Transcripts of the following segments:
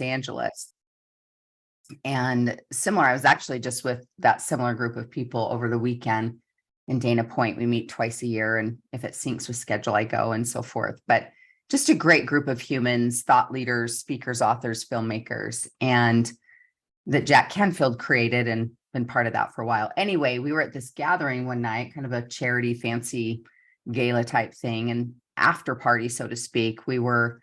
Los Angeles. And similar, I was actually just with that similar group of people over the weekend in Dana Point. We meet twice a year, and if it syncs with schedule, I go and so forth. But just a great group of humans, thought leaders, speakers, authors, filmmakers, and that Jack Canfield created and been part of that for a while. Anyway, we were at this gathering one night, kind of a charity fancy gala type thing, and after party, so to speak. We were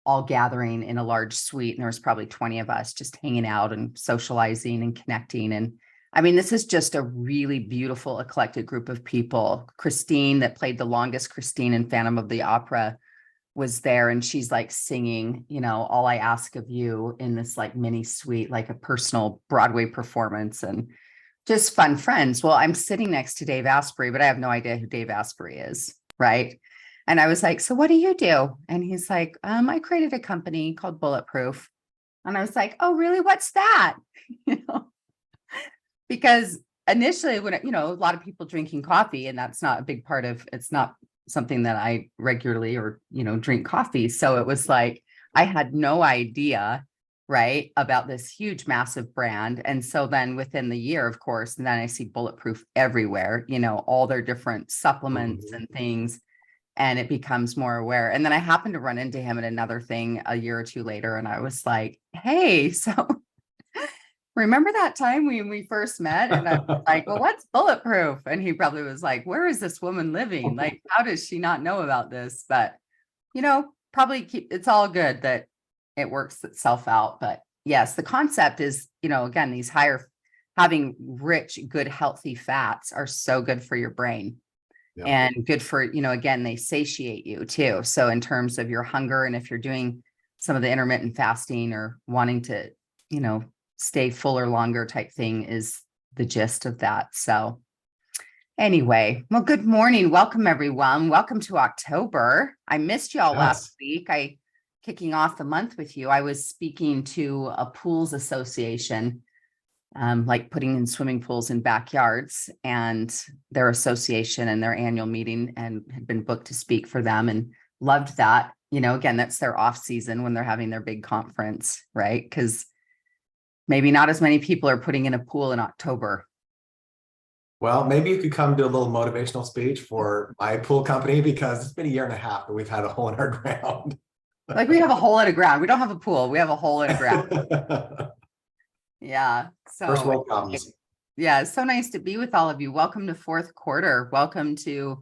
all gathering in a large suite, and there was probably 20 of us just hanging out and socializing and connecting. And I mean, this is just a really beautiful, eclectic group of people. Christine, that played the longest Christine in Phantom of the Opera, was there, and she's like singing, All I Ask of You in this like mini suite, like a personal Broadway performance, and just fun friends. Well, I'm sitting next to Dave Asprey, but I have no idea who Dave Asprey is, right? And I was like, so what do you do? And he's like, I created a company called Bulletproof. And I was like, oh, really? What's that? Because initially when, a lot of people drinking coffee, and that's not a big part of, it's not something that I regularly or, drink coffee. So it was like, I had no idea, right, about this huge, massive brand. And so then within the year, of course, and then I see Bulletproof everywhere, all their different supplements and things. And it becomes more aware. And then I happened to run into him at another thing a year or two later. And I was like, hey, so remember that time when we first met? And I was like, well, what's Bulletproof? And he probably was like, where is this woman living? Like, how does she not know about this? But, probably it's all good that it works itself out. But yes, the concept is, again, these having rich, good, healthy fats are so good for your brain. Yeah. And good for, again, they satiate you too. So in terms of your hunger, and if you're doing some of the intermittent fasting or wanting to, stay fuller longer type thing, is the gist of that. So anyway, well, good morning. Welcome, everyone. Welcome to October. I missed y'all last week. Kicking off the month with you. I was speaking to a pools association, like putting in swimming pools in backyards, and their association and their annual meeting, and had been booked to speak for them, and loved that. Again, that's their off season when they're having their big conference, right? Because maybe not as many people are putting in a pool in October. Well, maybe you could come do a little motivational speech for my pool company, because it's been a year and a half that we've had a hole in our ground. Like, we have a hole in the ground. We don't have a pool. We have a hole in the ground. Yeah. So first world problems. Yeah, it's so nice to be with all of you. Welcome to fourth quarter. Welcome to,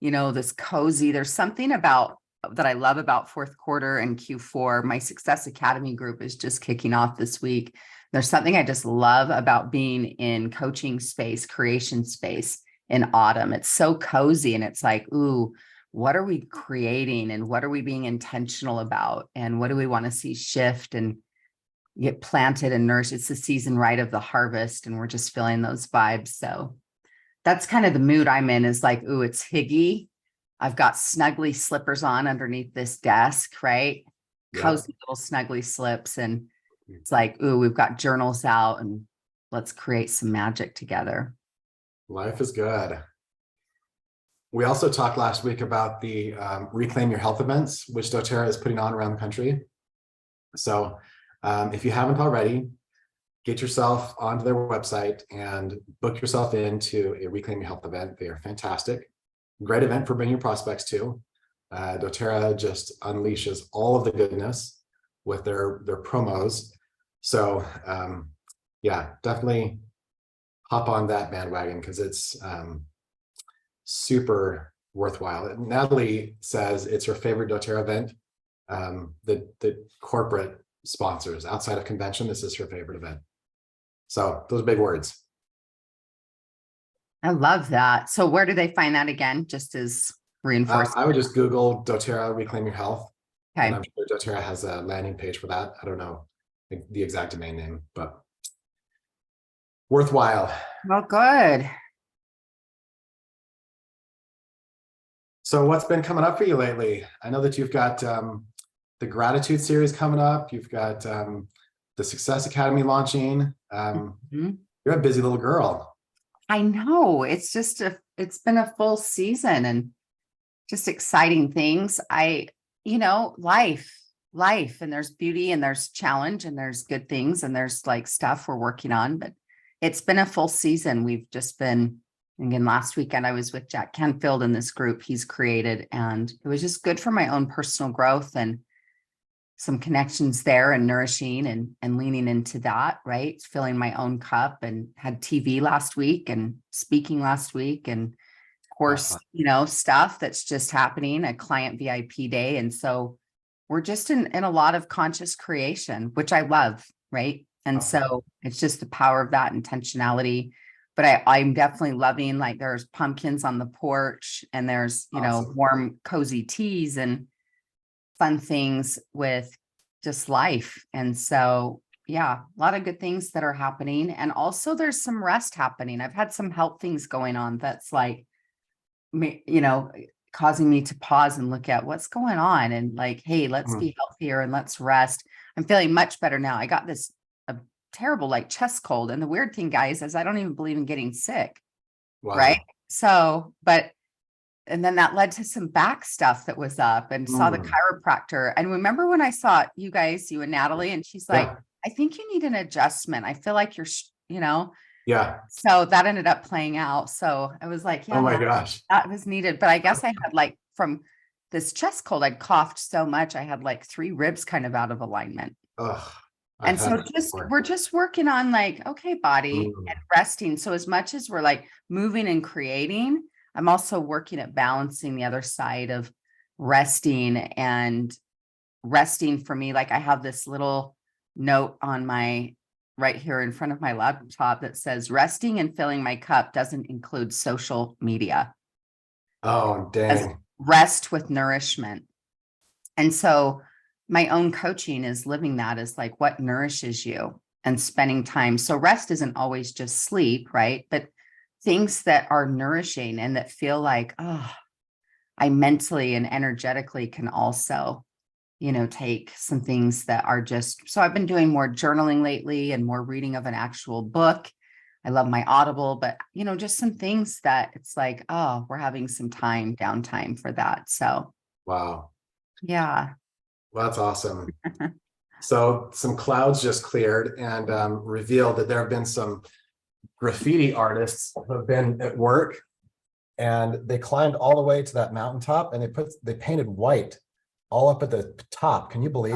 this cozy. There's something about that I love about fourth quarter and Q4. My Success Academy group is just kicking off this week. There's something I just love about being in coaching space, creation space in autumn. It's so cozy, and it's like, ooh, what are we creating, and what are we being intentional about, and what do we want to see shift and get planted and nourished? It's the season, right, of the harvest, and we're just feeling those vibes. So that's kind of the mood I'm in, is like, ooh, it's higgy. I've got snuggly slippers on underneath this desk, right? Yep. Cozy little snuggly slips. And it's like, ooh, we've got journals out, and let's create some magic together. Life is good. We also talked last week about the Reclaim Your Health events, which doTERRA is putting on around the country. So if you haven't already, get yourself onto their website and book yourself into a Reclaim Your Health event. They are fantastic. Great event for bringing your prospects to. doTERRA just unleashes all of the goodness with their promos. So yeah, definitely hop on that bandwagon, because it's super worthwhile. Natalie says it's her favorite doTERRA event. The corporate sponsors outside of convention, this is her favorite event. So those are big words. I love that. So where do they find that again? Just as reinforcement. I would just Google doTERRA Reclaim Your Health. Okay. And I'm sure doTERRA has a landing page for that. I don't know the exact domain name, but worthwhile. Well, good. So what's been coming up for you lately? I know that you've got the gratitude series coming up. You've got the Success Academy launching. You're a busy little girl. I know. It's just it's been a full season, and just exciting things. Life, life, and there's beauty, and there's challenge, and there's good things, and there's like stuff we're working on. But it's been a full season. We've just been, again, last weekend I was with Jack Canfield in this group he's created, and it was just good for my own personal growth and some connections there, and nourishing and leaning into that, right? Filling my own cup, and had TV last week and speaking last week, and of course, stuff that's just happening, a client VIP day. And so we're just in a lot of conscious creation, which I love, right? And so it's just the power of that intentionality. But I'm definitely loving, like, there's pumpkins on the porch, and there's, warm, cozy teas and fun things with just life. And so, yeah, a lot of good things that are happening. And also there's some rest happening. I've had some health things going on that's like, causing me to pause and look at what's going on, and like, hey, let's be healthier and let's rest. I'm feeling much better now. I got this a terrible like chest cold. And the weird thing, guys, is I don't even believe in getting sick. Wow. Right. So, and then that led to some back stuff that was up, and saw the chiropractor. And remember when I saw you and Natalie, and she's like, I think you need an adjustment. I feel like you're, Yeah. So that ended up playing out. So I was like, yeah, oh my gosh, that was needed. But I guess I had, like, from this chest cold, I'd coughed so much. I had like 3 ribs kind of out of alignment. And so we're just working on, like, okay, body and resting. So as much as we're like moving and creating, I'm also working at balancing the other side of resting. And resting for me, like, I have this little note on my right here in front of my laptop that says, resting and filling my cup doesn't include social media. Oh, dang. Rest with nourishment. And so my own coaching is living that as like what nourishes you, and spending time. So rest isn't always just sleep, right? But things that are nourishing and that feel like, oh, I mentally and energetically can also, take some things that are just, so I've been doing more journaling lately and more reading of an actual book. I love my Audible, but, just some things that it's like, oh, we're having some downtime for that. So, wow. Yeah. Well, that's awesome. So some clouds just cleared and revealed that there have been some graffiti artists who have been at work, and they climbed all the way to that mountaintop, and they painted white all up at the top. Can you believe?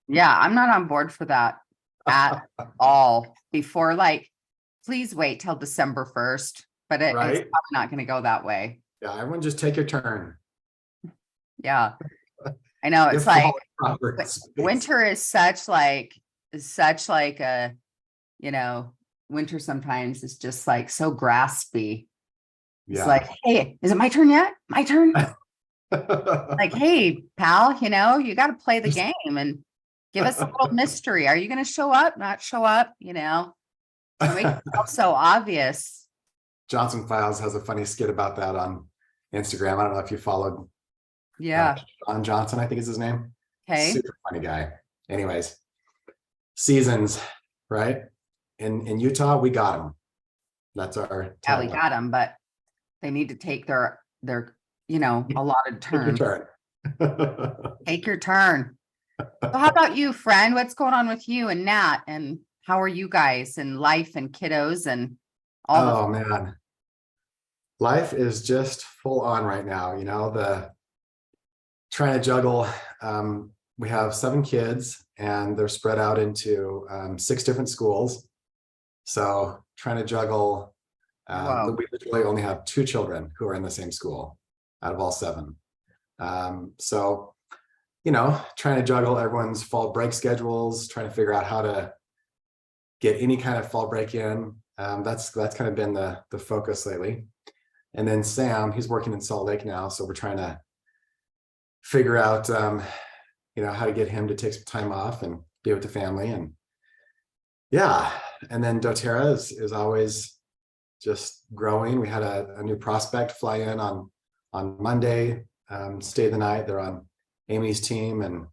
Yeah, I'm not on board for that at all. Before, like, please wait till December 1st, but it's probably not going to go that way. Yeah, everyone just take your turn. Yeah, I know. It's like winter is such like a, winter sometimes is just like so graspy. It's like, hey, is it my turn yet? My turn? Like, hey, pal, you got to play the game and give us a little mystery. Are you going to show up? Not show up? Don't make yourself so obvious. Johnson Files has a funny skit about that on Instagram. I don't know if you followed. Yeah. John Johnson, I think is his name. Okay. Super funny guy. Anyways, seasons, right? In Utah, we got them. That's our tagline. Yeah, we got them, but they need to take their allotted turn. Take your turn. Take your turn. So how about you, friend? What's going on with you and Nat? And how are you guys in life and kiddos and all? Oh man, life is just full on right now. The trying to juggle. We have 7 kids, and they're spread out into 6 different schools. So trying to juggle. We literally only have 2 children who are in the same school out of all 7. So, trying to juggle everyone's fall break schedules, trying to figure out how to get any kind of fall break in. That's kind of been the focus lately. And then Sam, he's working in Salt Lake now. So we're trying to figure out, how to get him to take some time off and be with the family. And yeah. And then doTERRA is always just growing. We had a new prospect fly in on Monday, stay the night. They're on Amy's team, and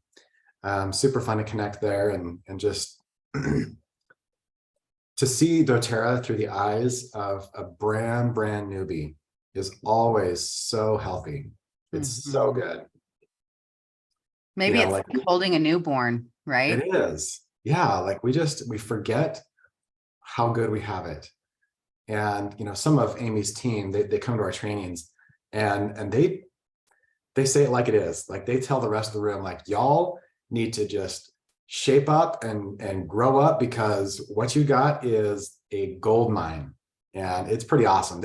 super fun to connect there, and just to see doTERRA through the eyes of a brand newbie is always so healthy. It's so good. Maybe it's like like holding a newborn, right? it is. Yeah, like we forget how good we have it. And some of Amy's team, they come to our trainings and they say it like it is. Like they tell the rest of the room, like, y'all need to just shape up and grow up, because what you got is a gold mine. And it's pretty awesome.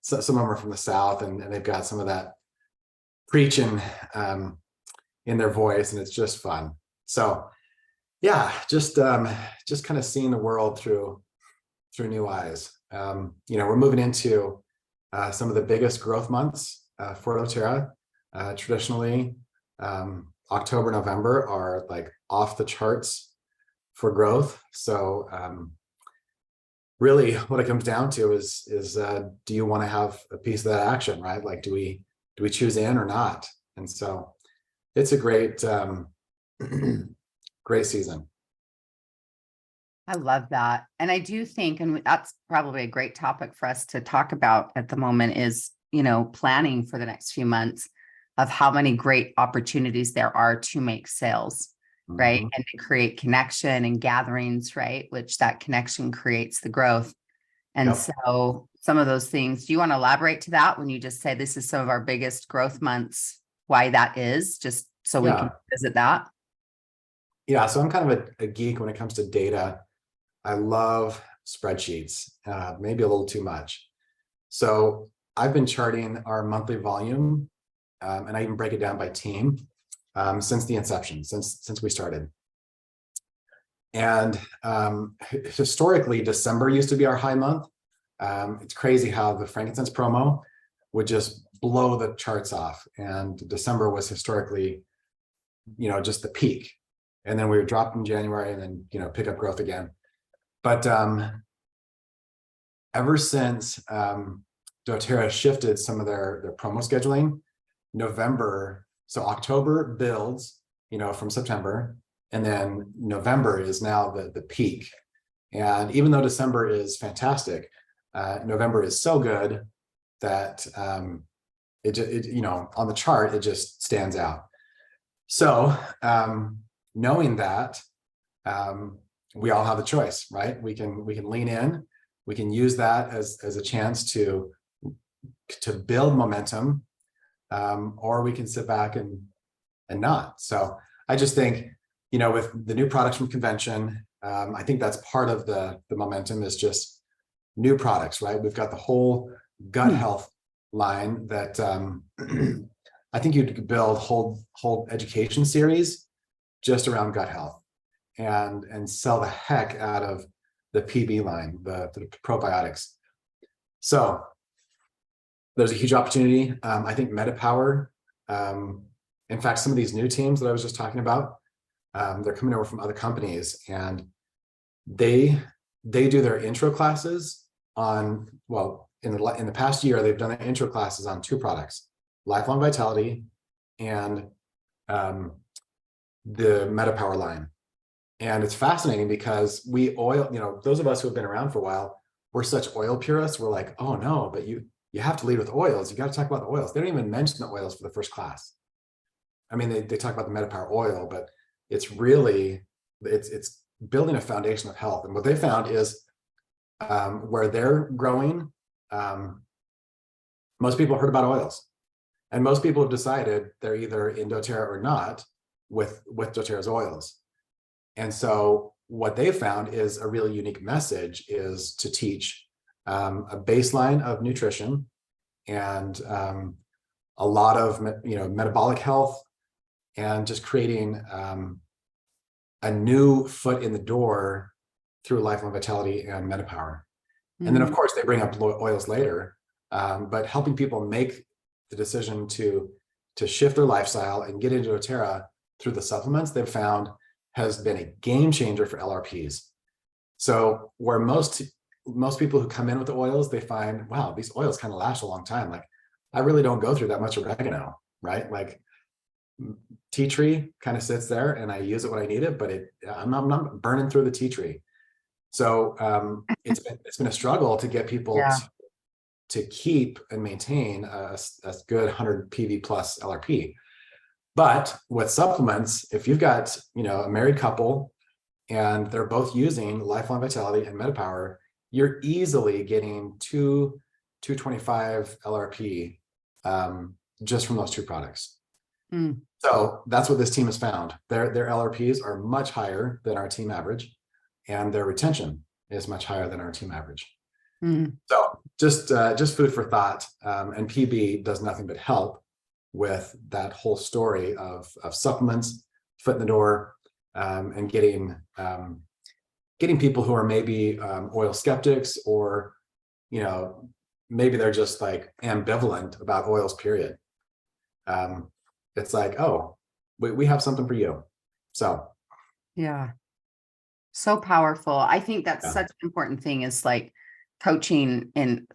Some of them are from the South, and they've got some of that preaching in their voice, and it's just fun. So yeah, just kind of seeing the world through new eyes. We're moving into some of the biggest growth months for doTERRA. Traditionally, October, November are like off the charts for growth. So really what it comes down to is do you want to have a piece of that action, right? Like, do we choose in or not? And so it's a great, great season. I love that. And I do think, and that's probably a great topic for us to talk about at the moment is, planning for the next few months of how many great opportunities there are to make sales, right? Mhm. And to create connection and gatherings, right? Which that connection creates the growth. And Yep. so some of those things, do you want to elaborate to that when you just say this is some of our biggest growth months, why that is, just so we can Yeah. visit that? Yeah. So I'm kind of a geek when it comes to data. I love spreadsheets, maybe a little too much. So I've been charting our monthly volume, and I even break it down by team since the inception, since we started. And historically, December used to be our high month. It's crazy how the frankincense promo would just blow the charts off, and December was historically, just the peak. And then we would drop in January, and then pick up growth again. But ever since doTERRA shifted some of their promo scheduling, November, so October builds, from September, and then November is now the peak. And even though December is fantastic, November is so good that on the chart, it just stands out. So knowing that, we all have a choice, right? We can lean in, we can use that as a chance to build momentum, or we can sit back and not. So I just think, with the new products from convention, I think that's part of the momentum is just new products, right? We've got the whole gut health line that I think you could build whole education series just around gut health and sell the heck out of the PB line, the probiotics. So there's a huge opportunity. I think MetaPower, in fact, some of these new teams that I was just talking about, they're coming over from other companies, and they do their intro classes on, well, in the past year, they've done their intro classes on two products, Lifelong Vitality and the MetaPower line. And it's fascinating because those of us who have been around for a while, we're such oil purists. We're like, oh no, but you have to lead with oils. You got to talk about the oils. They don't even mention the oils for the first class. I mean, they talk about the MetaPower oil, but it's really, it's building a foundation of health. And what they found is where they're growing, most people heard about oils. And most people have decided they're either in doTERRA or not with doTERRA's oils. And so what they found is a really unique message is to teach a baseline of nutrition and a lot of metabolic health, and just creating a new foot in the door through Lifelong Vitality and MetaPower. And then of course they bring up oils later, but helping people make the decision to shift their lifestyle and get into doTERRA through the supplements they've found has been a game changer for LRPs. So where most people who come in with the oils, they find, wow, these oils kind of last a long time. Like, I really don't go through that much oregano, right? Like, tea tree kind of sits there and I use it when I need it, but I'm not burning through the tea tree. So it's been a struggle to get people to keep and maintain a good 100 PV plus LRP. But with supplements, if you've got, a married couple and they're both using Lifelong Vitality and MetaPower, you're easily getting 225 LRP just from those two products. Mm. So that's what this team has found. Their LRPs are much higher than our team average, and their retention is much higher than our team average. Mm. So just food for thought. And PB does nothing but help with that whole story of supplements, foot in the door, and getting people who are maybe oil skeptics, or maybe they're just like ambivalent about oils, period. It's like, oh, we have something for you. So Yeah. So powerful. I think that's yeah, such an important thing, is like coaching. And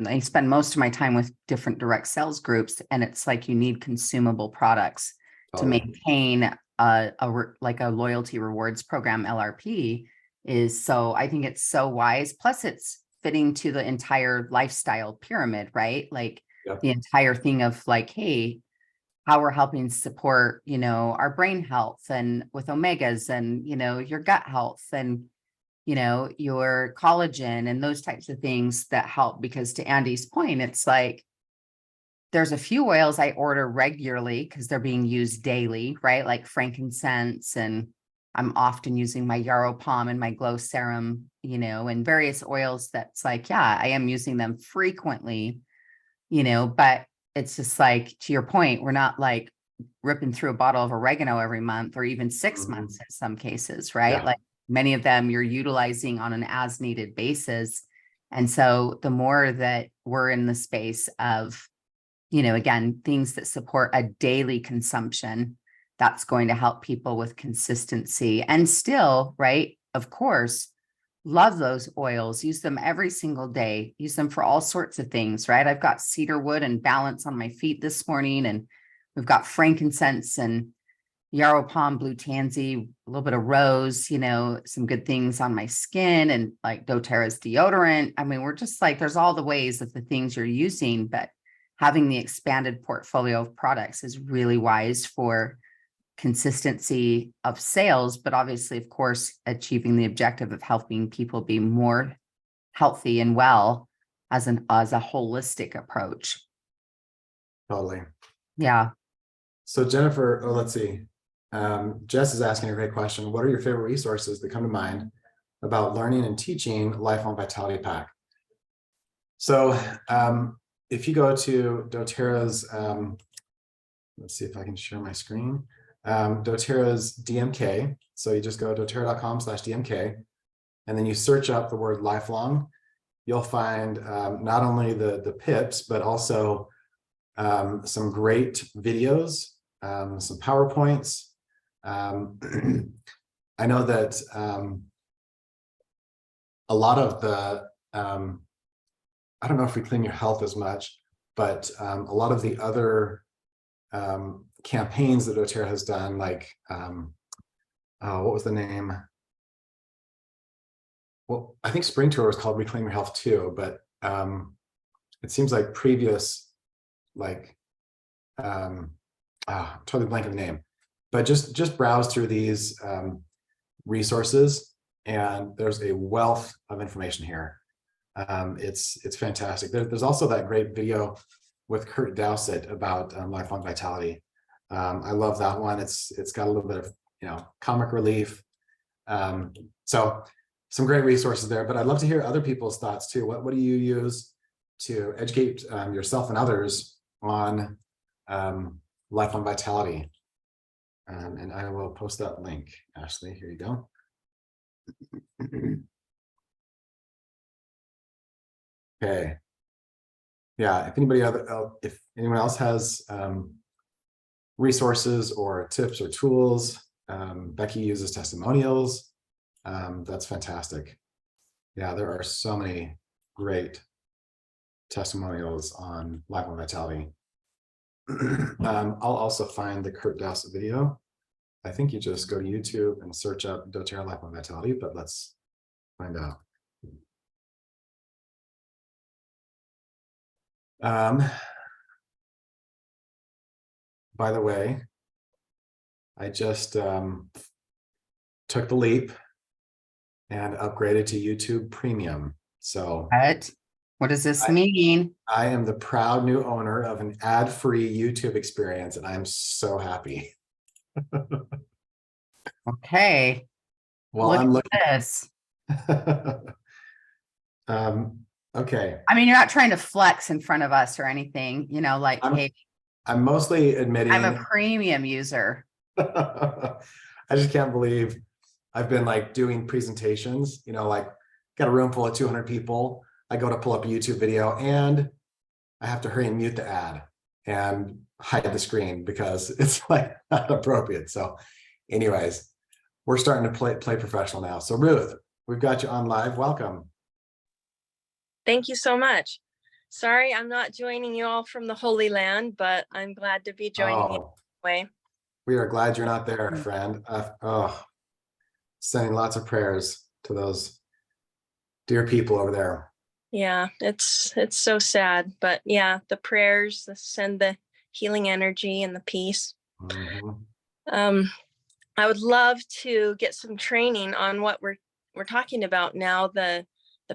I spend most of my time with different direct sales groups, and it's like you need consumable products to totally. maintain like a loyalty rewards program. LRP is, so I think it's so wise. Plus it's fitting to the entire lifestyle pyramid, right? Like Yep. the entire thing of like, hey, how we're helping support, our brain health, and with omegas, and, your gut health, and, your collagen, and those types of things that help. Because to Andy's point, it's like, there's a few oils I order regularly because they're being used daily, right? Like frankincense, and I'm often using my yarrow palm and my glow serum, and various oils that's like, yeah, I am using them frequently, but it's just like, to your point, we're not like ripping through a bottle of oregano every month, or even 6 months in some cases, right? Yeah. Like many of them you're utilizing on an as needed basis. And so the more that we're in the space of, again, things that support a daily consumption, that's going to help people with consistency. And still, right, of course, love those oils, use them every single day, use them for all sorts of things, right? I've got cedar wood and balance on my feet this morning, and we've got frankincense and yarrow palm, blue tansy, a little bit of rose, some good things on my skin, and like doTERRA's deodorant. I mean, we're just like, there's all the ways of the things you're using, but having the expanded portfolio of products is really wise for consistency of sales, but obviously, of course, achieving the objective of helping people be more healthy and well as a holistic approach. Totally. Yeah. So Jennifer, let's see. Jess is asking a great question. What are your favorite resources that come to mind about learning and teaching Lifelong Vitality Pack? So if you go to doTERRA's, let's see if I can share my screen. doTERRA's DMK. So you just go to doTERRA.com/DMK, and then you search up the word lifelong. You'll find not only the pips, but also some great videos, some PowerPoints. I know that a lot of the, I don't know if Reclaim Your Health as much, but a lot of the other campaigns that doTERRA has done, like, what was the name? Well, I think Spring Tour was called Reclaim Your Health too, but it seems like previous, like, I'm totally blanking the name, but just browse through these resources, and there's a wealth of information here. It's fantastic. There's also that great video with Kurt Dowsett about Lifelong Vitality. I love that one. It's got a little bit of comic relief. So some great resources there. But I'd love to hear other people's thoughts too. What do you use to educate yourself and others on Lifelong Vitality? And I will post that link. Ashley, here you go. Okay. Yeah, if anyone else has resources or tips or tools, Becky uses testimonials. That's fantastic. Yeah, there are so many great testimonials on Lifelong Vitality. I'll also find the Kurt Dowsett video. I think you just go to YouTube and search up doTERRA Lifelong Vitality, but let's find out. By the way, I just took the leap and upgraded to YouTube Premium. So What does this I, mean? I am the proud new owner of an ad-free YouTube experience, and I'm so happy. Okay, Well, look I'm at looking. this. um, okay. I mean, you're not trying to flex in front of us or anything, like, I'm hey, I'm mostly I'm a admitting. premium user. I just can't believe I've been like doing presentations, like got a room full of 200 people. I go to pull up a YouTube video and I have to hurry and mute the ad and hide the screen because it's like not appropriate. So anyways, we're starting to play professional now. So Ruth, we've got you on live. Welcome. Thank you so much. Sorry, I'm not joining you all from the Holy Land, but I'm glad to be joining you anyway. We are glad you're not there, friend. Sending lots of prayers to those dear people over there. Yeah, it's so sad, but yeah, the prayers send the healing energy and the peace. Mm-hmm. I would love to get some training on what we're talking about now, the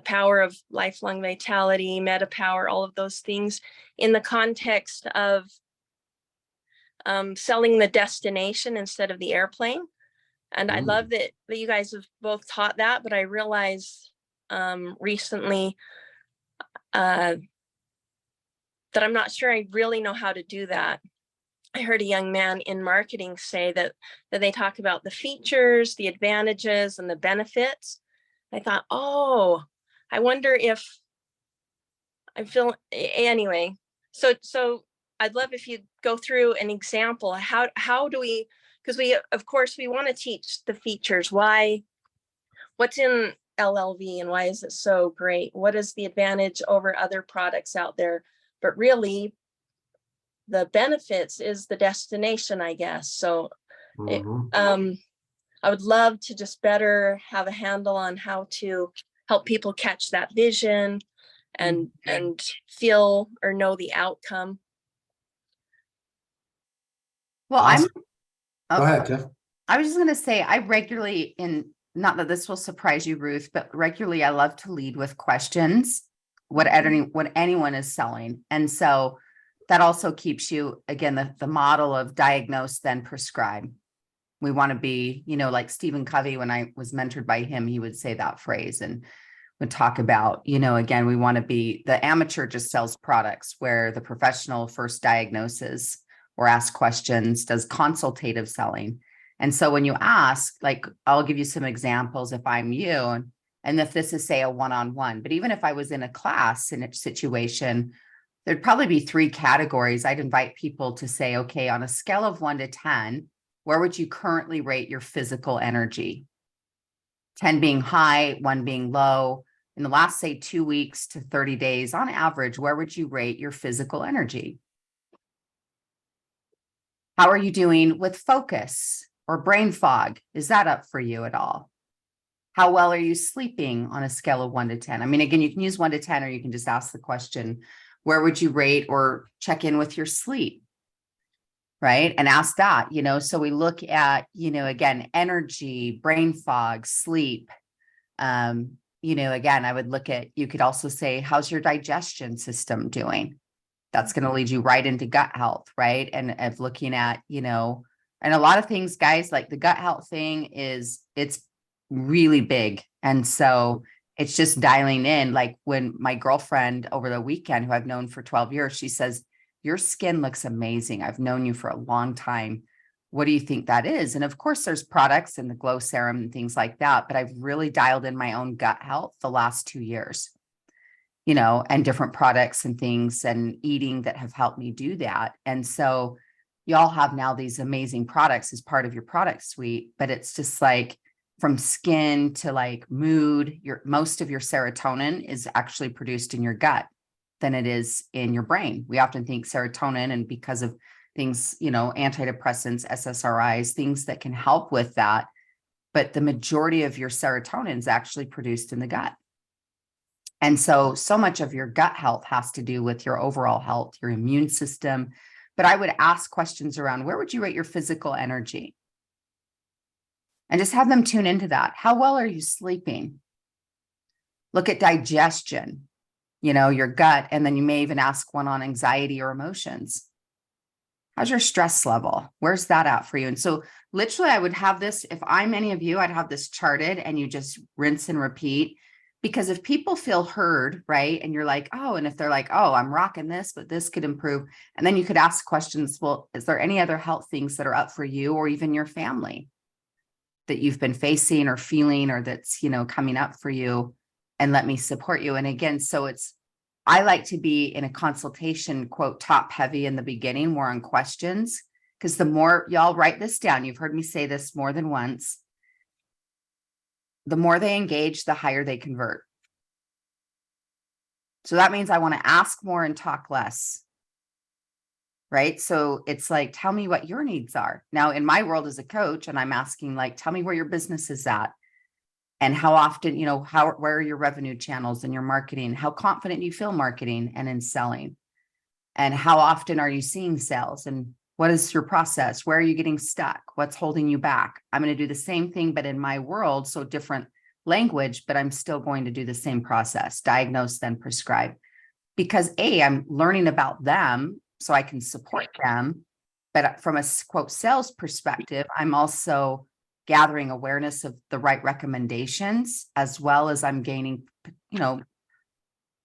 power of lifelong vitality, meta power, all of those things in the context of selling the destination instead of the airplane. And I love that you guys have both taught that, but I realized recently that I'm not sure I really know how to do that. I heard a young man in marketing say that they talk about the features, the advantages, and the benefits. I thought, oh, I wonder if I feel anyway. So I'd love if you go through an example. How do we? Because we, of course, we want to teach the features. What's in LLV and why is it so great? What is the advantage over other products out there? But really, the benefits is the destination, I guess. So I would love to just better have a handle on how to help people catch that vision and feel or know the outcome. Well, awesome. Go ahead, Tiff. I was just going to say, I regularly, not that this will surprise you, Ruth, but regularly I love to lead with questions, what anyone is selling. And so that also keeps you, again, the model of diagnose, then prescribe. We want to be, like Stephen Covey, when I was mentored by him, he would say that phrase and would talk about, again, we want to be, the amateur just sells products where the professional first diagnoses or asks questions, does consultative selling. And so when you ask, like, I'll give you some examples if I'm you, and if this is, say, a one-on-one, but even if I was in a class in a situation, there'd probably be 3 categories. I'd invite people to say, okay, on a scale of 1 to 10, where would you currently rate your physical energy? 10 being high, 1 being low. In the last, say, 2 weeks to 30 days, on average, where would you rate your physical energy? How are you doing with focus or brain fog? Is that up for you at all? How well are you sleeping on a scale of 1 to 10? I mean, again, you can use 1 to 10, or you can just ask the question, where would you rate or check in with your sleep? Right. And ask that, so we look at, again, energy, brain fog, sleep. Again, I would look at, you could also say, how's your digestion system doing? That's going to lead you right into gut health, right? And of looking at, and a lot of things, guys, like the gut health thing it's really big. And so it's just dialing in. Like when my girlfriend over the weekend, who I've known for 12 years, she says, your skin looks amazing. I've known you for a long time. What do you think that is? And of course, there's products and the glow serum and things like that, but I've really dialed in my own gut health the last 2 years, and different products and things and eating that have helped me do that. And so y'all have now these amazing products as part of your product suite, but it's just like from skin to like mood, most of your serotonin is actually produced in your gut than it is in your brain. We often think serotonin, and because of things, antidepressants, SSRIs, things that can help with that. But the majority of your serotonin is actually produced in the gut. And so much of your gut health has to do with your overall health, your immune system. But I would ask questions around, where would you rate your physical energy? and just have them tune into that. How well are you sleeping? Look at digestion, your gut. And then you may even ask one on anxiety or emotions. How's your stress level? Where's that at for you? And so literally I would have this, if I'm any of you, I'd have this charted and you just rinse and repeat. Because if people feel heard, right? And you're like, oh, and if they're like, oh, I'm rocking this, but this could improve. And then you could ask questions. Well, is there any other health things that are up for you or even your family that you've been facing or feeling or that's, coming up for you? And let me support you. And again, so I like to be in a consultation, quote, top heavy in the beginning, more on questions, because the more y'all write this down, you've heard me say this more than once, the more they engage, the higher they convert. So that means I want to ask more and talk less, right? So it's like, tell me what your needs are. Now, in my world as a coach, and I'm asking like, tell me where your business is at. And how often, where are your revenue channels and your marketing? How confident you feel marketing and in selling? And how often are you seeing sales? And what is your process? Where are you getting stuck? What's holding you back? I'm going to do the same thing, but in my world, so different language, but I'm still going to do the same process, diagnose, then prescribe. Because I'm learning about them so I can support them. But from a quote sales perspective, I'm also gathering awareness of the right recommendations, as well as I'm gaining,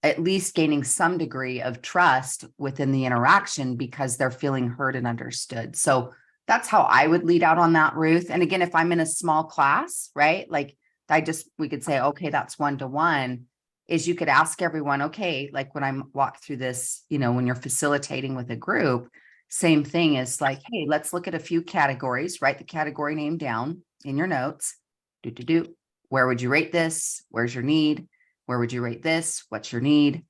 at least gaining some degree of trust within the interaction because they're feeling heard and understood. So that's how I would lead out on that, Ruth. And again, if I'm in a small class, right? Like we could say, okay, that's 1-to-1, is you could ask everyone, okay, like when I'm walk through this, when you're facilitating with a group, same thing is like, hey, let's look at a few categories, write the category name down in your notes. Where would you rate this? Where's your need? Where would you rate this? What's your need?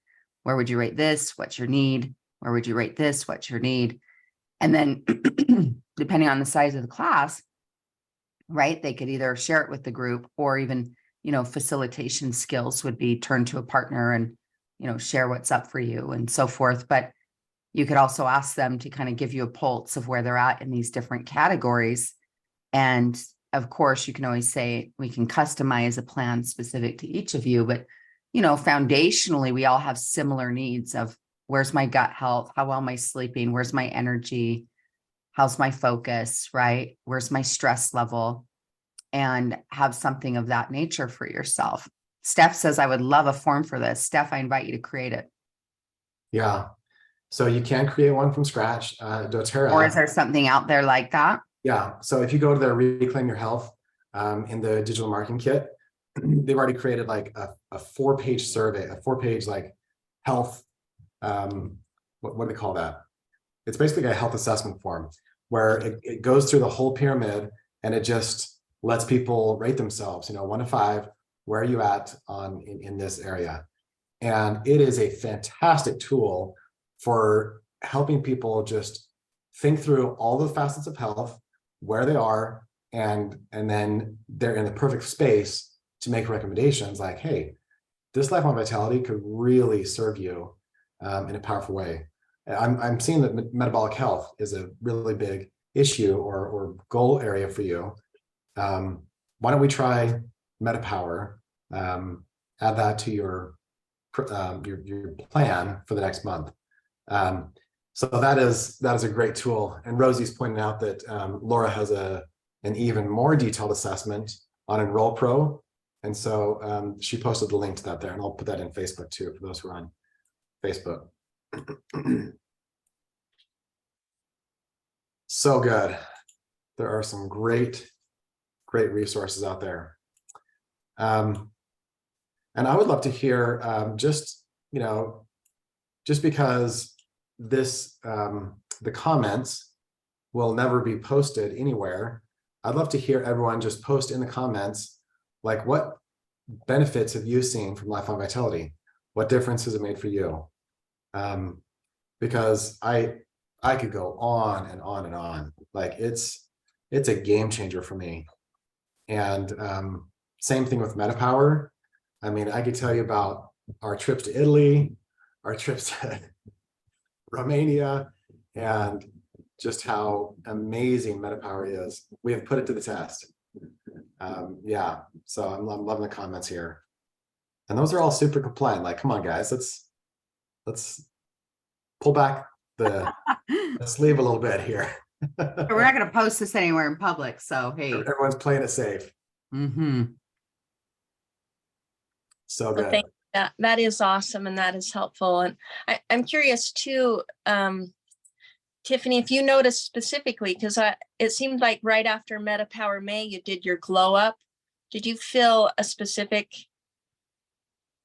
Where would you rate this? What's your need? Where would you rate this? What's your need? And then depending on the size of the class, right, they could either share it with the group or even, facilitation skills would be turn to a partner and, share what's up for you and so forth. But you could also ask them to kind of give you a pulse of where they're at in these different categories. And of course, you can always say we can customize a plan specific to each of you, but foundationally, we all have similar needs of where's my gut health? How well am I sleeping? Where's my energy? How's my focus, right? Where's my stress level? And have something of that nature for yourself. Steph says, I would love a form for this. Steph, I invite you to create it. Yeah. So you can create one from scratch. doTERRA. Or is there something out there like that? Yeah. So if you go to their Reclaim Your Health in the digital marketing kit, they've already created like a 4-page survey, a 4-page like health. What do they call that? It's basically a health assessment form where it goes through the whole pyramid and it just lets people rate themselves, 1 to 5, where are you at in this area? And it is a fantastic tool for helping people just think through all the facets of health, where they are, and then they're in the perfect space to make recommendations like, hey, this lifelong vitality could really serve you in a powerful way. I'm seeing that metabolic health is a really big issue or goal area for you. Why don't we try MetaPower? Add that to your plan for the next month. So that is a great tool. And Rosie's pointing out that Laura has an even more detailed assessment on Enroll Pro. And so she posted the link to that there, and I'll put that in Facebook too, for those who are on Facebook. So good. There are some great resources out there. And I would love to hear just because this, the comments will never be posted anywhere. I'd love to hear everyone just post in the comments, like, what benefits have you seen from Lifelong Vitality? What difference has it made for you? Because I could go on and on and on. Like it's a game changer for me. And same thing with MetaPower. I mean, I could tell you about our trips to Italy, our trips to Romania, and just how amazing MetaPower is. We have put it to the test. Yeah, so I'm loving the comments here. And those are all super compliant. Like, come on, guys, let's pull back the sleeve a little bit here. We're not going to post this anywhere in public. So, hey. Everyone's playing it safe. Mm-hmm. So So good. thank that is awesome, and that is helpful. And I'm curious too, Tiffany, if you noticed specifically, because it seemed like right after MetaPower May, you did your glow up. Did you feel a specific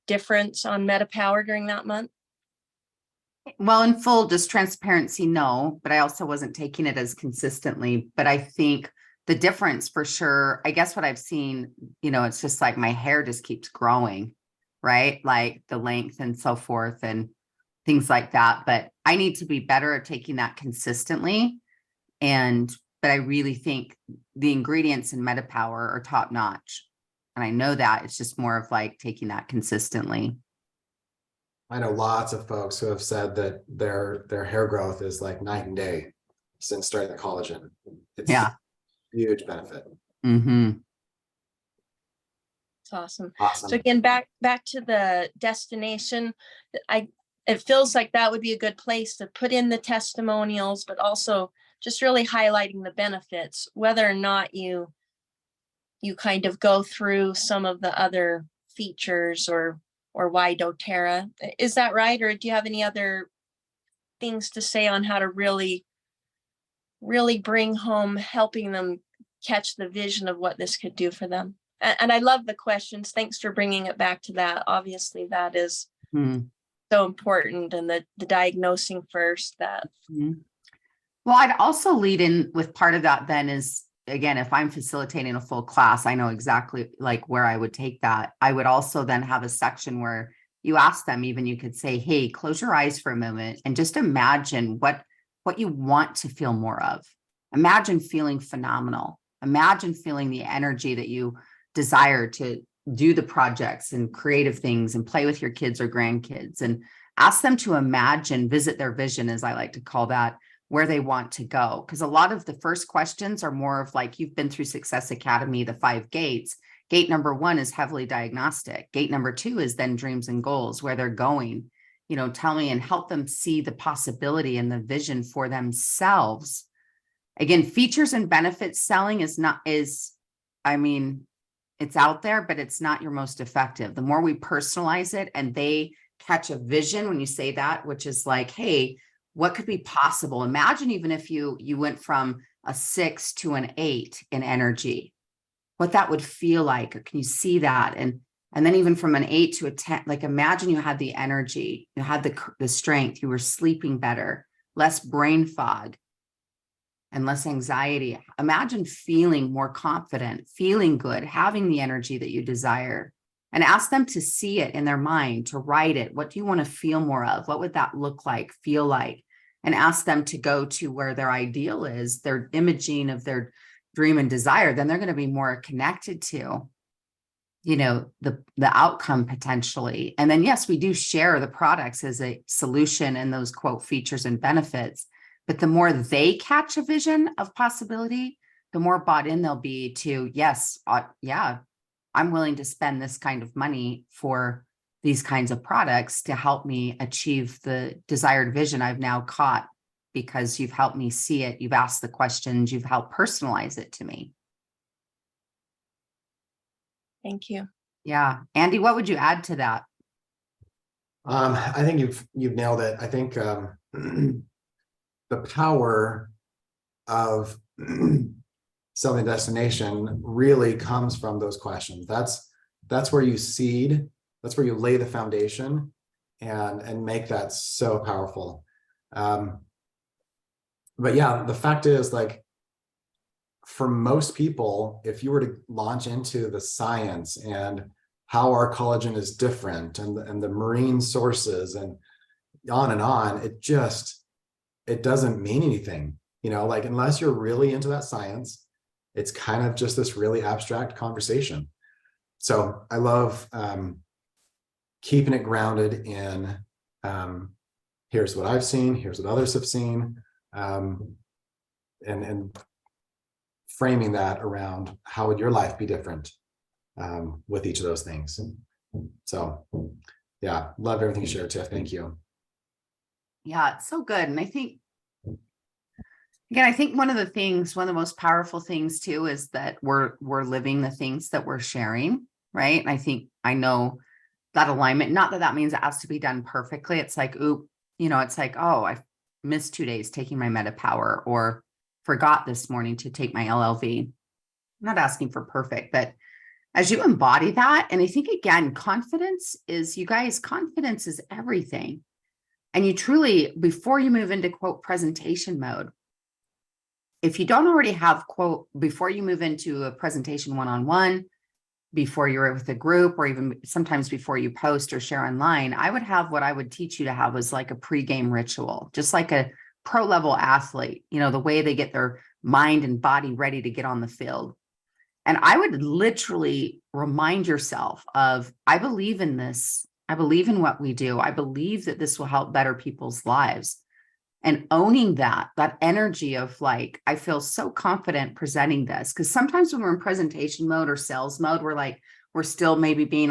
difference on MetaPower during that month? Well, in full just transparency, no, but I also wasn't taking it as consistently. But I think the difference for sure, I guess what I've seen, it's just like my hair just keeps growing, right? Like the length and so forth and things like that. But I need to be better at taking that consistently. But I really think the ingredients in MetaPower are top notch. And I know that it's just more of like taking that consistently. I know lots of folks who have said that their hair growth is like night and day since starting the collagen. It's Yeah. huge benefit. Mm-hmm. It's awesome. Awesome. So again, back to the destination, it feels like that would be a good place to put in the testimonials, but also just really highlighting the benefits, whether or not you kind of go through some of the other features or why doTERRA. Is that right? Or do you have any other things to say on how to really bring home helping them catch the vision of what this could do for them? And I love the questions. Thanks for bringing it back to that. Obviously, that is so important. And the diagnosing first that. Well, I'd also lead in with part of that then is, again, if I'm facilitating a full class, I know exactly like where I would take that. I would also then have a section where you ask them, even you could say, hey, close your eyes for a moment and just imagine what you want to feel more of. Imagine feeling phenomenal. Imagine feeling the energy that you desire to do the projects and creative things and play with your kids or grandkids, and ask them to imagine, visit their vision, as I like to call that, where they want to go. Because a lot of the first questions are more of like, you've been through Success Academy, the 5 gates. Gate number 1 is heavily diagnostic. Gate number 2 is then dreams and goals, where they're going. Tell me and help them see the possibility and the vision for themselves. Again, features and benefits selling it's out there, but it's not your most effective. The more we personalize it and they catch a vision when you say that, which is like, hey, what could be possible? Imagine even if you went from a 6 to an 8 in energy, what that would feel like. Or can you see that? And then even from an 8 to a 10, like imagine you had the energy, you had the strength, you were sleeping better, less brain fog and less anxiety. Imagine feeling more confident, feeling good, having the energy that you desire. And ask them to see it in their mind, to write it. What do you want to feel more of? What would that look like, feel like? And ask them to go to where their ideal is, their imaging of their dream and desire. Then they're going to be more connected to, the outcome potentially. And then, yes, we do share the products as a solution and those quote features and benefits. But the more they catch a vision of possibility, the more bought in they'll be to, yes, I'm willing to spend this kind of money for these kinds of products to help me achieve the desired vision I've now caught, because you've helped me see it. You've asked the questions, you've helped personalize it to me. Thank you. Yeah. Andy, what would you add to that? I think you've nailed it. I think the power of selling destination really comes from those questions. That's where you seed, that's where you lay the foundation and make that so powerful. But yeah, the fact is, like, for most people, if you were to launch into the science and how our collagen is different and the marine sources and on, it doesn't mean anything, like, unless you're really into that science, it's kind of just this really abstract conversation. So I love keeping it grounded in here's what I've seen, here's what others have seen, and framing that around how would your life be different with each of those things. So yeah, love everything you shared, Tiff. Thank you. Yeah, it's so good. And I think, again, I think one of the most powerful things too, is that we're living the things that we're sharing, right? And I know that alignment, not that means it has to be done perfectly. It's like, ooh, it's like, oh, I missed 2 days taking my MetaPower, or forgot this morning to take my LLV. I'm not asking for perfect, but as you embody that, and I think, again, confidence is everything. And you truly, before you move into quote presentation mode, if you don't already have quote, before you move into a presentation one-on-one, before you're with a group, or even sometimes before you post or share online, I would have what I would teach you to have was like a pre-game ritual, just like a pro level athlete, the way they get their mind and body ready to get on the field. And I would literally remind yourself of, I believe in this. I believe in what we do. I believe that this will help better people's lives. And owning that energy of like, I feel so confident presenting this. Because sometimes when we're in presentation mode or sales mode, we're still maybe being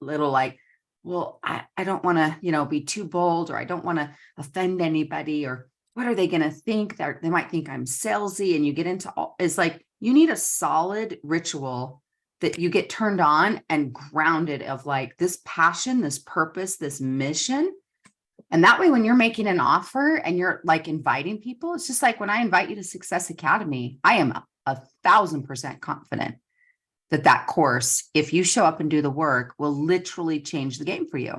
little like, well, I don't want to, be too bold, or I don't want to offend anybody, or what are they going to think? They might think I'm salesy. And you get into it's like, you need a solid ritual that you get turned on and grounded of like this passion, this purpose, this mission. And that way, when you're making an offer and you're like inviting people, it's just like when I invite you to Success Academy, I am 1,000% confident that course, if you show up and do the work, will literally change the game for you.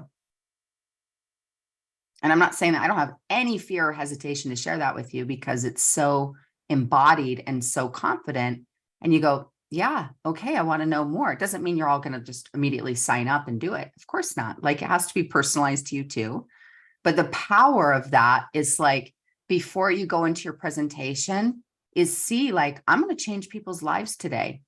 And I'm not saying that I don't have any fear or hesitation to share that with you, because it's so embodied and so confident. And you go, yeah, okay, I want to know more. It doesn't mean you're all going to just immediately sign up and do it. Of course not. Like, it has to be personalized to you too. But the power of that is like, before you go into your presentation, is see like, I'm going to change people's lives today.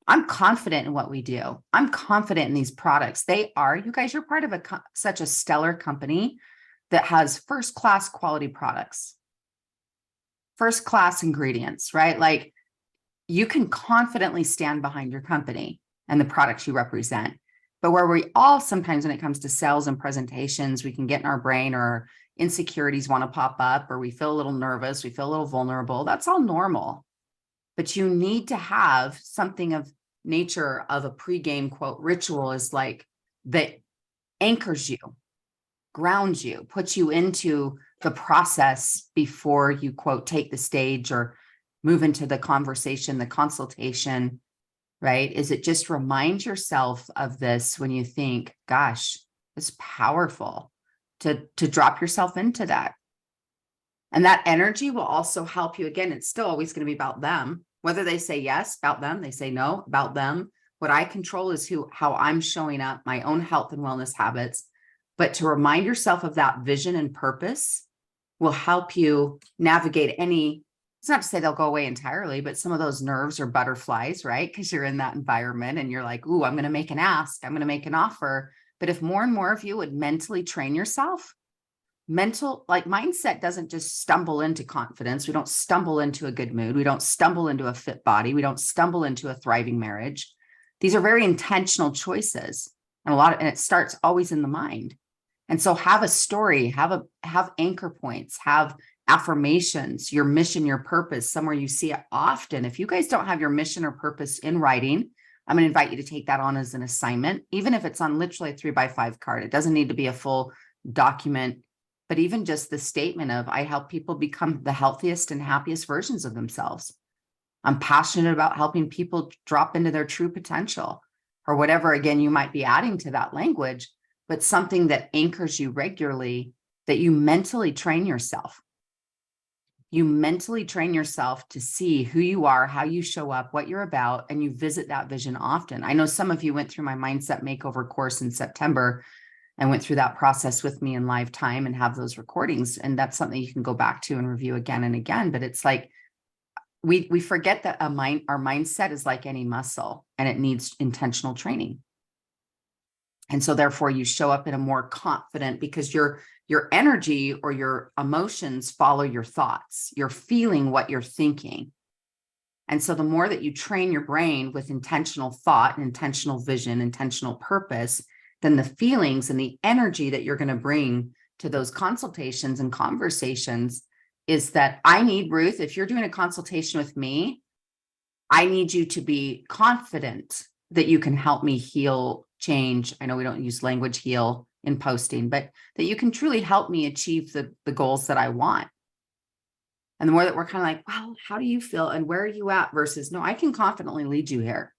I'm confident in what we do. I'm confident in these products. You guys, you're part of such a stellar company that has first-class quality products, first-class ingredients, right? Like, you can confidently stand behind your company and the products you represent. But where we all sometimes, when it comes to sales and presentations, we can get in our brain, or insecurities want to pop up, or we feel a little nervous, we feel a little vulnerable. That's all normal. But you need to have something of nature of a pre-game quote ritual, is like that anchors you, grounds you, puts you into the process before you quote take the stage or move into the conversation, the consultation, right? Is it just remind yourself of this when you think, gosh, it's powerful to drop yourself into that. And that energy will also help you. Again, it's still always going to be about them. Whether they say yes, about them, they say no, about them. What I control is how I'm showing up, my own health and wellness habits. But to remind yourself of that vision and purpose will help you navigate it's not to say they'll go away entirely, but some of those nerves or butterflies, right? Because you're in that environment and you're like, ooh, I'm going to make an ask, I'm going to make an offer. But if more and more of you would mentally train yourself, mindset doesn't just stumble into confidence. We don't stumble into a good mood. We don't stumble into a fit body. We don't stumble into a thriving marriage. These are very intentional choices, and it starts always in the mind. And so have a story, have anchor points, have affirmations, your mission, your purpose, somewhere you see it often. If you guys don't have your mission or purpose in writing, I'm going to invite you to take that on as an assignment, even if it's on literally a 3x5 card. It doesn't need to be a full document. But even just the statement of, I help people become the healthiest and happiest versions of themselves. I'm passionate about helping people drop into their true potential, or whatever, again, you might be adding to that language, but something that anchors you regularly, that you mentally train yourself. You mentally train yourself to see who you are, how you show up, what you're about, and you visit that vision often. I know some of you went through my mindset makeover course in September and went through that process with me in live time and have those recordings. And that's something you can go back to and review again and again. But it's like, we forget that our mindset is like any muscle, and it needs intentional training. And so therefore you show up in a more confident, because your energy or your emotions follow your thoughts. You're feeling what you're thinking. And so the more that you train your brain with intentional thought, intentional vision, intentional purpose, then the feelings and the energy that you're going to bring to those consultations and conversations is that I need, Ruth, if you're doing a consultation with me, I need you to be confident that you can help me heal, change. I know we don't use language heal in posting, but that you can truly help me achieve the goals that I want. And the more that we're kind of like, well, how do you feel and where are you at versus, no, I can confidently lead you here.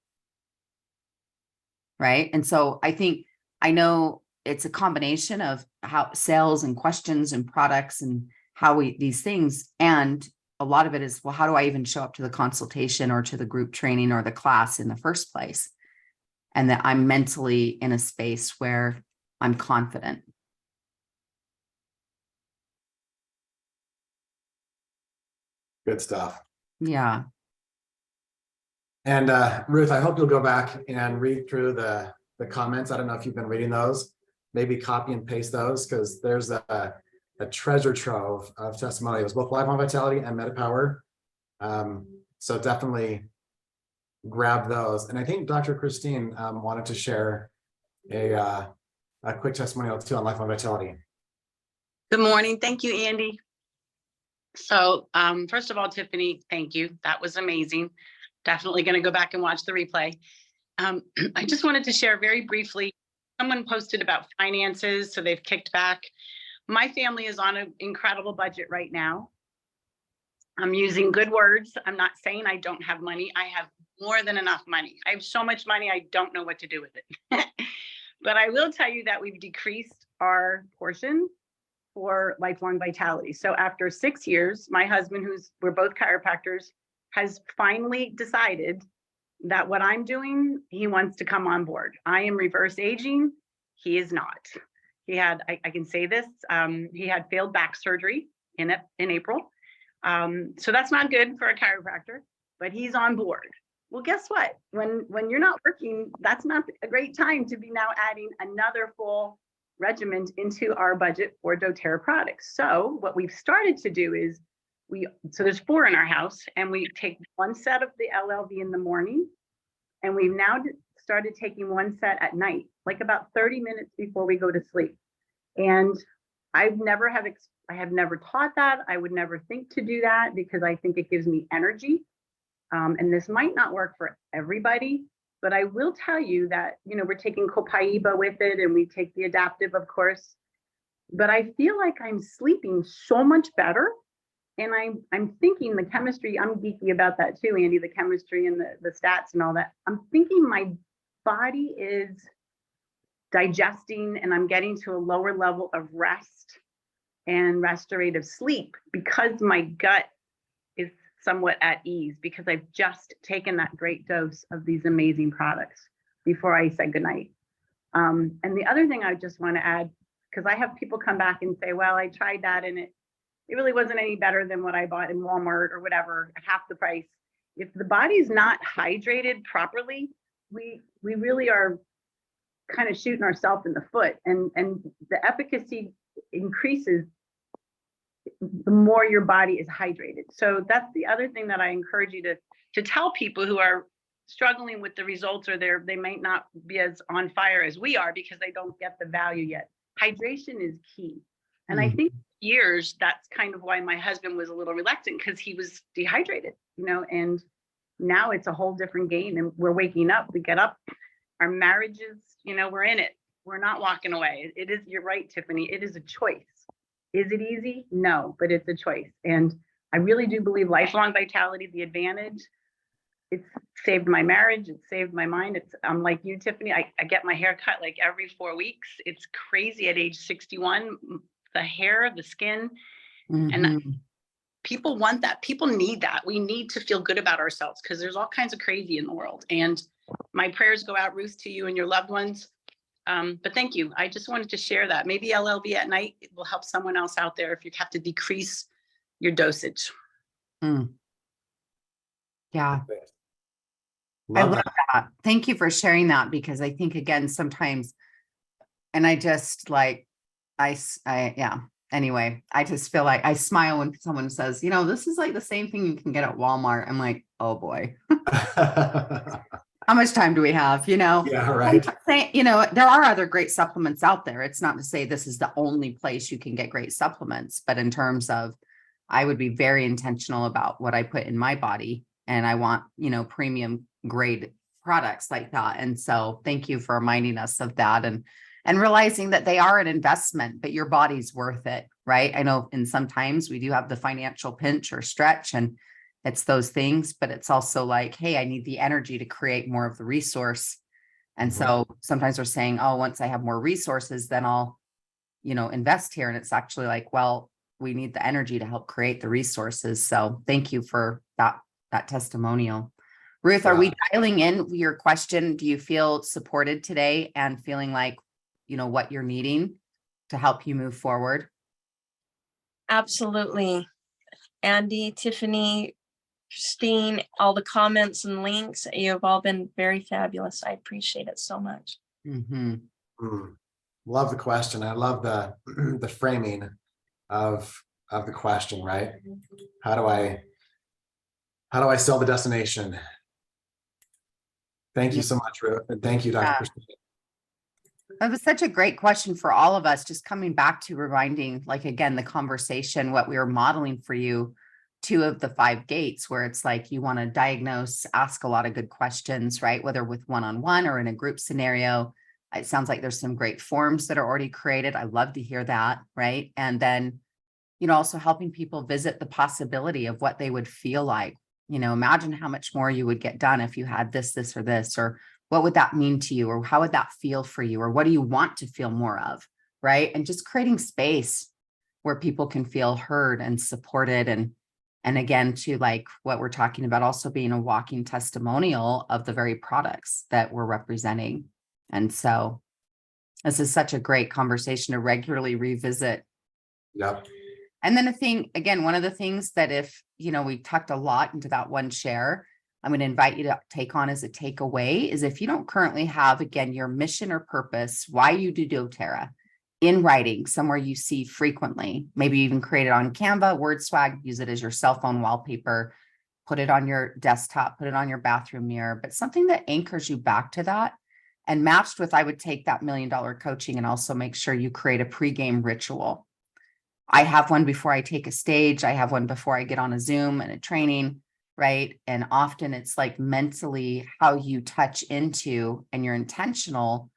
Right. And so I know it's a combination of how sales and questions and products and how these things. And a lot of it is, well, how do I even show up to the consultation or to the group training or the class in the first place? And that I'm mentally in a space where I'm confident. Good stuff. Yeah. And Ruth, I hope you'll go back and read through the comments. I don't know if you've been reading those. Maybe copy and paste those, because there's a treasure trove of testimonials, both Lifelong Vitality and MetaPower. So definitely grab those. And I think Dr. Christine wanted to share a quick testimonial too on Lifelong Vitality. Good morning. Thank you, Andy. So first of all, Tiffany, thank you. That was amazing. Definitely going to go back and watch the replay. I just wanted to share very briefly. Someone posted about finances, so they've kicked back. My family is on an incredible budget right now. I'm using good words. I'm not saying I don't have money. I have more than enough money. I have so much money, I don't know what to do with it. But I will tell you that we've decreased our portion for Lifelong Vitality. So after 6 years, my husband, we're both chiropractors, has finally decided that what I'm doing, he wants to come on board. I am reverse aging. He is not. He had, I can say this, he had failed back surgery in April. So that's not good for a chiropractor, but he's on board. Well, guess what? When you're not working, that's not a great time to be now adding another full regimen into our budget for doTERRA products. So what we've started to do is so there's 4 in our house, and we take one set of the LLV in the morning, and we've now started taking one set at night, like about 30 minutes before we go to sleep. And I have never taught that. I would never think to do that because I think it gives me energy. And this might not work for everybody, but I will tell you that, we're taking Copaiba with it, and we take the adaptive, of course. But I feel like I'm sleeping so much better. And I'm thinking the chemistry, I'm geeky about that too, Andy, the chemistry and the stats and all that. I'm thinking my body is digesting, and I'm getting to a lower level of rest and restorative sleep because my gut is somewhat at ease, because I've just taken that great dose of these amazing products before I said goodnight. And the other thing I just want to add, because I have people come back and say, well, I tried that and it really wasn't any better than what I bought in Walmart or whatever, half the price. If the body's not hydrated properly, we really are kind of shooting ourselves in the foot, and the efficacy increases the more your body is hydrated. So that's the other thing that I encourage you to tell people who are struggling with the results, or they might not be as on fire as we are because they don't get the value yet. Hydration is key. And I think years, that's kind of why my husband was a little reluctant, because he was dehydrated, and now it's a whole different game, and we're waking up, we get up, our marriages, we're in it. We're not walking away. It is, you're right, Tiffany, it is a choice. Is it easy? No, but it's a choice. And I really do believe Lifelong Vitality, the advantage, it's saved my marriage. It's saved my mind. I'm like you, Tiffany, I get my hair cut like every 4 weeks. It's crazy at age 61. The hair, the skin, and people want that. People need that. We need to feel good about ourselves because there's all kinds of crazy in the world. And my prayers go out, Ruth, to you and your loved ones. But thank you. I just wanted to share that. Maybe LLB at night will help someone else out there if you have to decrease your dosage. Yeah. Love I love that. Thank you for sharing that, because I think, again, sometimes, and I just like, yeah, anyway, I just feel like I smile when someone says, you know, this is like the same thing you can get at Walmart. I'm like, oh boy, how much time do we have? You know, Yeah, right. you know, there are other great supplements out there. It's not to say this is the only place you can get great supplements, but in terms of, I would be very intentional about what I put in my body, and I want, you know, premium grade products like that. And so thank you for reminding us of that, and realizing that they are an investment, but your body's worth it, right? I know in sometimes we do have the financial pinch or stretch, and it's those things, but it's also like, hey, I need the energy to create more of the resource. And so sometimes we're saying, oh, once I have more resources, then I'll, you know, invest here. And it's actually like, well, we need the energy to help create the resources. So thank you for that testimonial. Ruth, are we dialing in your question? Do you feel supported today and feeling like, you know, what you're needing to help you move forward? Absolutely. Andy, Tiffany, Christine, all the comments and links, you have all been very fabulous. I appreciate it so much. Mm-hmm. Love the question. I love the the framing of the question, right? How do I sell the destination? Thank you so much, Ruth, and thank you, Dr. Christine. That was such a great question for all of us, just coming back to reminding, like, again, the conversation, what we were modeling for you, 2 of the 5 gates, where it's like you want to diagnose, ask a lot of good questions, right? Whether with one-on-one or in a group scenario. It sounds like there's some great forms that are already created. I love to hear that, right? And then, you know, also helping people visit the possibility of what they would feel like. You know, imagine how much more you would get done if you had this, or this, or what would that mean to you? Or how would that feel for you? Or what do you want to feel more of? Right. And just creating space where people can feel heard and supported. And again, to like what we're talking about, also being a walking testimonial of the very products that we're representing. And so this is such a great conversation to regularly revisit. Yep. And then again, one of the things that if, you know, we tucked a lot into that one share, I'm going to invite you to take on as a takeaway is if you don't currently have, again, your mission or purpose, why you do doTERRA in writing, somewhere you see frequently, maybe even create it on Canva, WordSwag, use it as your cell phone wallpaper, put it on your desktop, put it on your bathroom mirror, but something that anchors you back to that. And matched with, I would take that $1 million coaching and also make sure you create a pregame ritual. I have one before I take a stage. I have one before I get on a Zoom and a training, right? And often it's like mentally how you touch into and you're intentional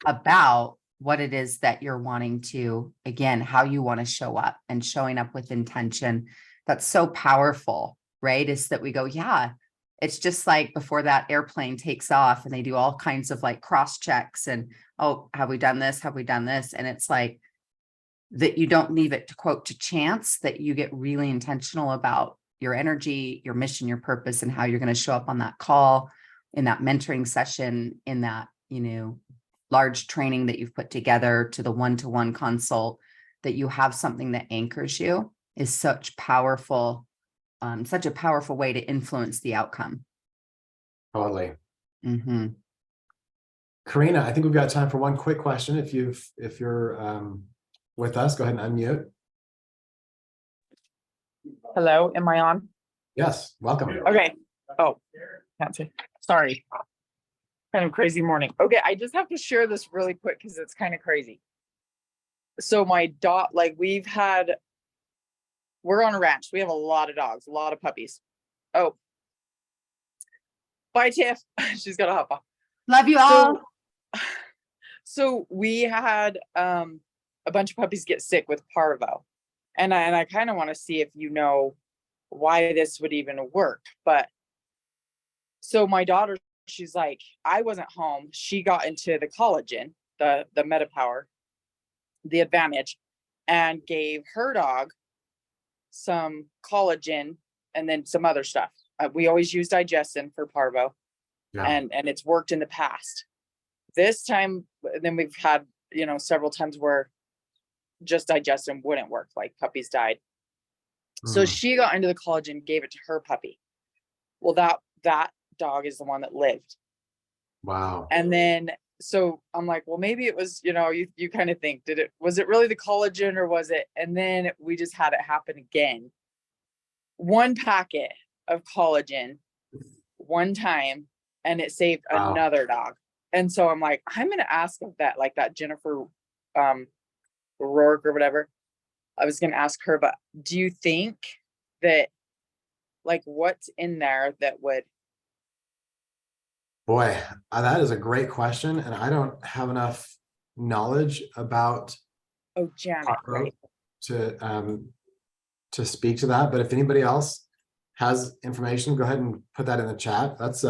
about what it is that you're wanting to, again, how you want to show up and showing up with intention. That's so powerful, right? Is that we go, yeah, it's just like before that airplane takes off and they do all kinds of like cross checks and, oh, have we done this? Have we done this? And it's like that you don't leave it to quote to chance, that you get really intentional about your energy, your mission, your purpose, and how you're going to show up on that call, in that mentoring session, in that, you know, large training that you've put together, to the one-to-one consult, that you have something that anchors you is such a powerful way to influence the outcome. Totally. Mm-hmm. Karina, I think we've got time for one quick question. If you're with us, go ahead and unmute. Hello, am I on? Yes, welcome. Okay. Oh, can't say. Sorry. Kind of crazy morning. Okay, I just have to share this really quick because it's kind of crazy. So my dog, like we're on a ranch. We have a lot of dogs, a lot of puppies. Oh, bye, Tiff. She's got to hop off. Love you all. So we had a bunch of puppies get sick with parvo, and I kind of want to see if you know why this would even work. But so my daughter, she's like, I wasn't home. She got into the collagen, the MetaPower, the Advantage, and gave her dog some collagen and then some other stuff. We always use digestin for parvo, and it's worked in the past. This time, then we've had, you know, several times where just digestin wouldn't work, like puppies died. So she got into the collagen, gave it to her puppy. Well, that dog is the one that lived. Wow. And then so I'm like, well, maybe it was, you kind of think, was it really the collagen or was it? And then we just had it happen again. One packet of collagen one time, and it saved Wow. another dog. And so I'm like, I'm going to ask of that, like that Jennifer Rourke or whatever. I was going to ask her, but do you think that, like, what's in there that would? Boy, that is a great question. And I don't have enough knowledge about Oh, Janet, right? to speak to that. But if anybody else has information, go ahead and put that in the chat. That's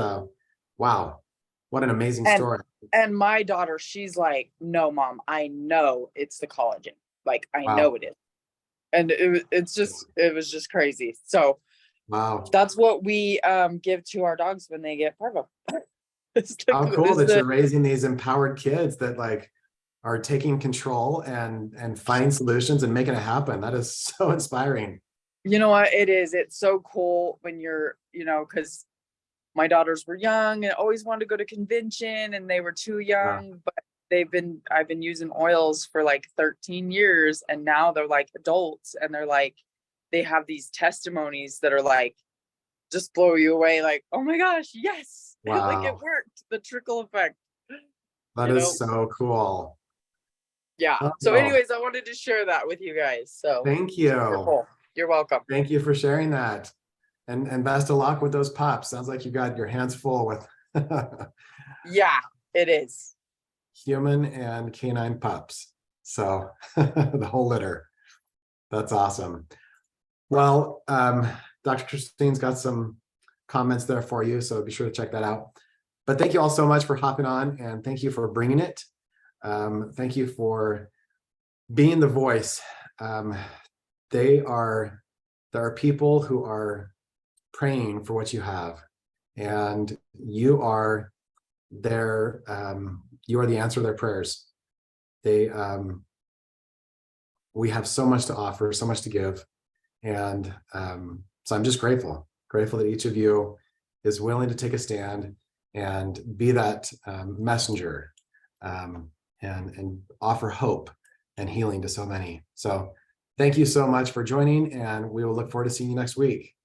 wow, what an amazing story. And my daughter, she's like, no, Mom, I know it's the collagen. Like, I know it is. And it was just crazy. So Wow, that's what we give to our dogs when they get parvo. how cool that you're raising these empowered kids that like are taking control and finding solutions and making it happen. That is so inspiring. You know what it is? It's so cool when you're, because my daughters were young and always wanted to go to convention and they were too young, but I've been using oils for like 13 years and now they're like adults and they're like, they have these testimonies that are like, just blow you away. Like, oh my gosh, yes. Wow. Like it worked, the trickle effect. That is so cool. Yeah. So anyways, I wanted to share that with you guys. So thank you. You're welcome. Thank you for sharing that. And best of luck with those pups. Sounds like you got your hands full with yeah, it is. Human and canine pups. So the whole litter. That's awesome. Well, Dr. Christine's got some comments there for you, so be sure to check that out. But thank you all so much for hopping on, and thank you for bringing it. Thank you for being the voice. There are people who are praying for what you have, and you are the answer to their prayers. We have so much to offer, so much to give, and so I'm just grateful that each of you is willing to take a stand and be that messenger and offer hope and healing to so many. So thank you so much for joining, and we will look forward to seeing you next week.